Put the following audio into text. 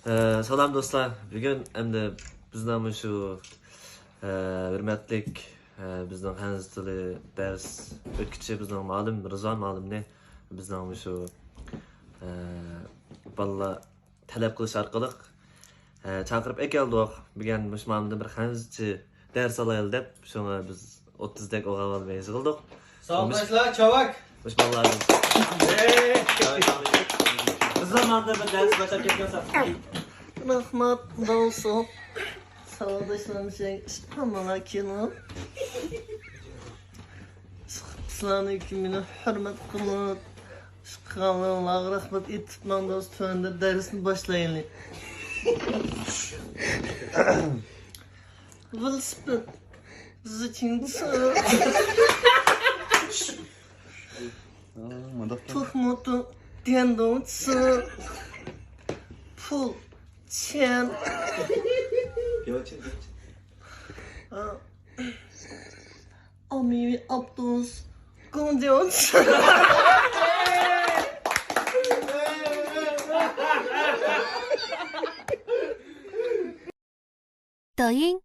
Salam dostlar. Bugün endi bizden şu hürmetlik bizden hangi tili ders ötküçü bizden malum Rıza malum ne bizden şu balla talep kılış arkalık çakırıp ekeldik. Bugün müşmamda bir hangi ders alayıl dep şuna biz 30 dek oğa almaya yığıldık. Sağollaşlar çavak. Müşmallarım. Bu zamanda bir ders başa ketken Rahmat olsun. Sağdaşlarım şey İspanyol'a kino. Selamünaleyküm, hürmet kılın. Şıkkınlığa rahmet etip mandoz tönde dersini başlayın. Velosiped. Zıçın sağ. Tuhmutu dendonçı. Pul. Çen. Ami Abdus. Gondions.抖音。